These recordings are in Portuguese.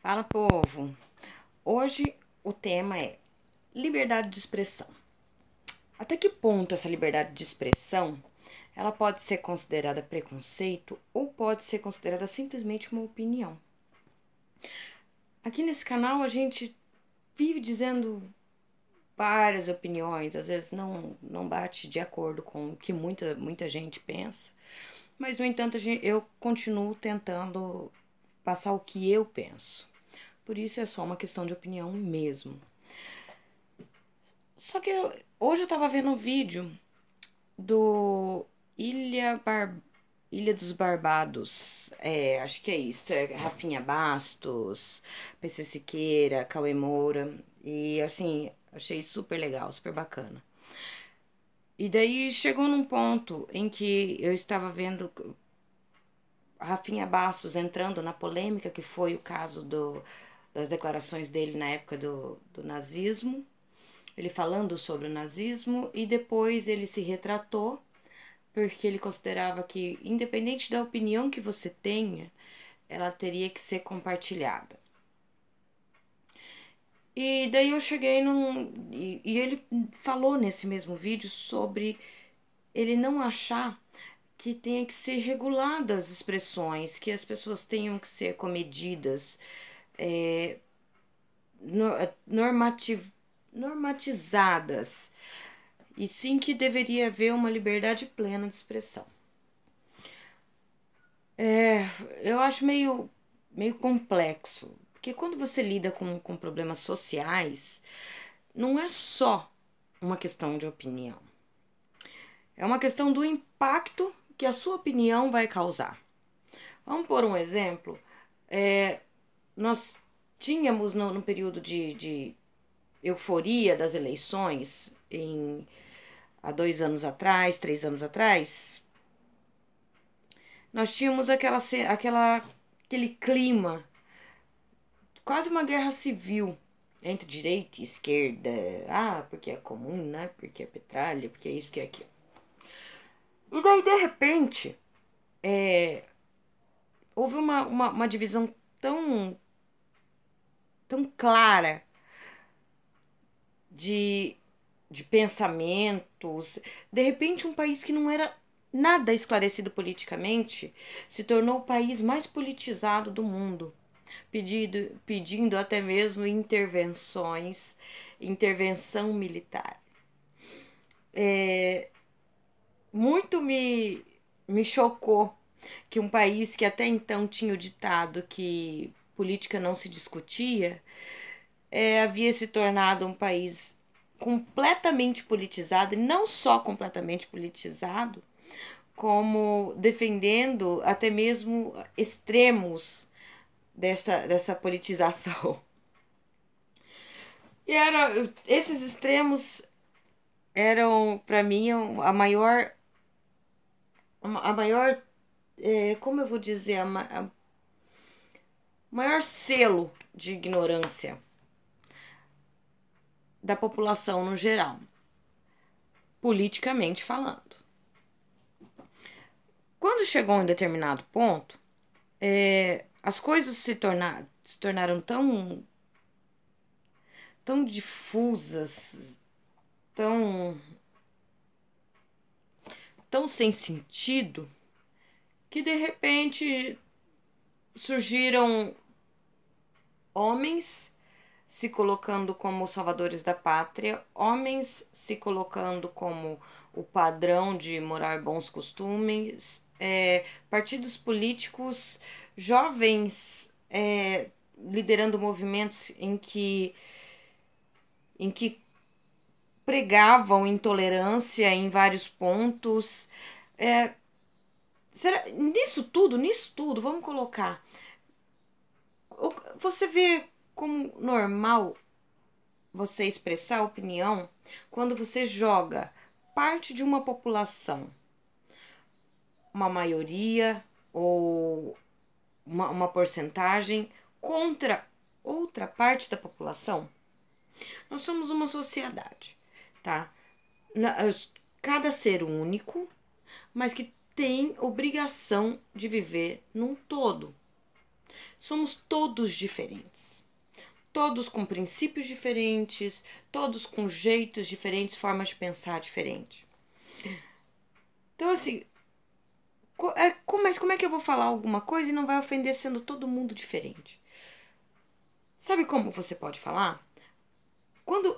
Fala, povo! Hoje o tema é liberdade de expressão. Até que ponto essa liberdade de expressão ela pode ser considerada preconceito ou pode ser considerada simplesmente uma opinião? Aqui nesse canal a gente vive dizendo várias opiniões, às vezes não bate de acordo com o que muita gente pensa, mas no entanto eu continuo tentando passar o que eu penso. Por isso é só uma questão de opinião mesmo. Só que hoje eu tava vendo um vídeo do Ilha dos Barbados. Acho que é isso. É Rafinha Bastos, PC Siqueira, Cauê Moura. E assim, achei super legal, super bacana. E daí chegou num ponto em que eu estava vendo Rafinha Bastos entrando na polêmica que foi o caso das declarações dele na época do nazismo. Ele falando sobre o nazismo e depois ele se retratou porque ele considerava que, independente da opinião que você tenha, ela teria que ser compartilhada. E daí eu cheguei num. E ele falou nesse mesmo vídeo sobre ele não achar que tenha que ser reguladas as expressões, que as pessoas tenham que ser comedidas, é, normatizadas, e sim que deveria haver uma liberdade plena de expressão. Eu acho meio complexo, porque quando você lida com problemas sociais, não é só uma questão de opinião, é uma questão do impacto que a sua opinião vai causar. Vamos por um exemplo, nós tínhamos no período de euforia das eleições, há 2 anos atrás, 3 anos atrás, nós tínhamos aquele clima, quase uma guerra civil entre direita e esquerda. Ah, porque é comum, né? Porque é petralha, porque é isso, porque é aquilo. E daí, de repente, houve uma divisão tão clara de, de pensamentos. De repente, um país que não era nada esclarecido politicamente se tornou o país mais politizado do mundo, pedindo até mesmo intervenção militar. Muito me chocou que um país que até então tinha o ditado que política não se discutia, havia se tornado um país completamente politizado, e não só completamente politizado, como defendendo até mesmo extremos dessa politização. E esses extremos eram, para mim, a maior, como eu vou dizer, a maior selo de ignorância da população no geral, politicamente falando. Quando chegou em determinado ponto, as coisas se tornaram tão difusas, tão, tão sem sentido, que de repente surgiram homens se colocando como salvadores da pátria, homens se colocando como o padrão de moral e bons costumes, partidos políticos, jovens liderando movimentos em que pregavam intolerância em vários pontos. Nisso tudo, vamos colocar. Você vê como normal você expressar opinião quando você joga parte de uma população, uma maioria ou uma porcentagem, contra outra parte da população? Nós somos uma sociedade, tá? Cada ser único, mas que tem obrigação de viver num todo. Somos todos diferentes. Todos com princípios diferentes, todos com jeitos diferentes, formas de pensar diferentes. Então, assim, mas como é que eu vou falar alguma coisa e não vai ofender sendo todo mundo diferente? Sabe como você pode falar?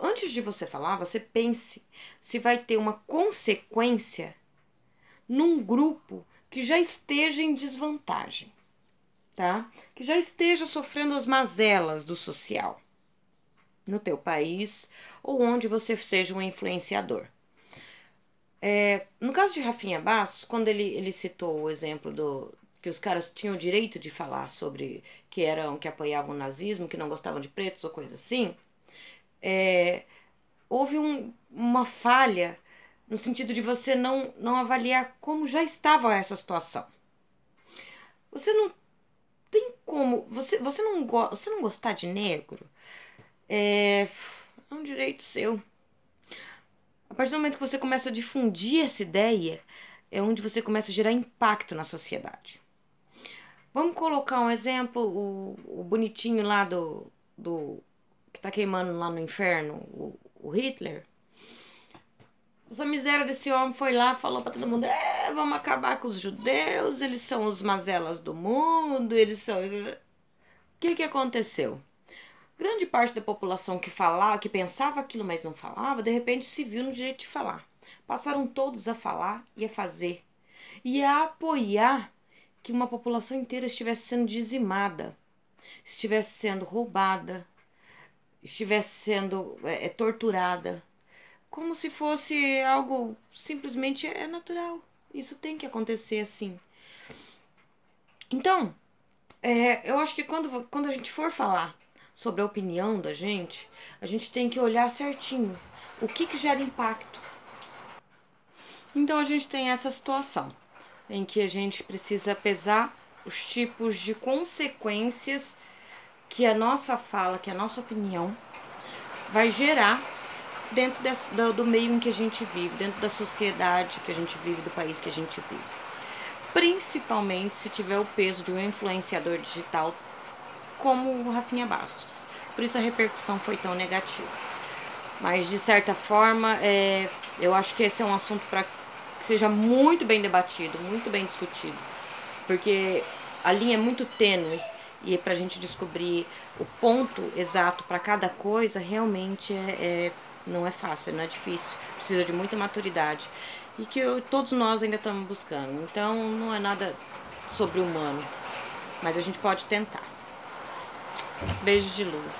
Antes de você falar, você pense se vai ter uma consequência num grupo que já esteja em desvantagem, tá? Que já esteja sofrendo as mazelas do social no teu país ou onde você seja um influenciador. No caso de Rafinha Bastos, quando ele citou o exemplo que os caras tinham o direito de falar sobre que apoiavam o nazismo, que não gostavam de pretos ou coisa assim, houve uma falha no sentido de você não avaliar como já estava essa situação. Você não tem como. Você não gostar de negro é um direito seu. A partir do momento que você começa a difundir essa ideia, é onde você começa a gerar impacto na sociedade. Vamos colocar um exemplo, o bonitinho lá do que tá queimando lá no inferno, o Hitler. Essa miséria desse homem foi lá, falou pra todo mundo: vamos acabar com os judeus, eles são os mazelas do mundo, eles são. O que aconteceu? Grande parte da população que falava, que pensava aquilo, mas não falava, de repente se viu no direito de falar. Passaram todos a falar e a fazer. E a apoiar que uma população inteira estivesse sendo dizimada, estivesse sendo roubada, estivesse sendo torturada. Como se fosse algo simplesmente natural. Isso tem que acontecer assim. Então, eu acho que quando a gente for falar sobre a opinião da gente, a gente tem que olhar certinho o que gera impacto. Então a gente tem essa situação em que a gente precisa pesar os tipos de consequências que a nossa fala, que a nossa opinião vai gerar dentro do meio em que a gente vive, dentro da sociedade que a gente vive, do país que a gente vive. Principalmente se tiver o peso de um influenciador digital como o Rafinha Bastos. Por isso a repercussão foi tão negativa. Mas, de certa forma, eu acho que esse é um assunto para que seja muito bem debatido, muito bem discutido. Porque a linha é muito tênue e para a gente descobrir o ponto exato para cada coisa, realmente não é fácil, não é difícil. Precisa de muita maturidade. E que todos nós ainda estamos buscando. Então, não é nada sobre-humano. Mas a gente pode tentar. Beijo de luz.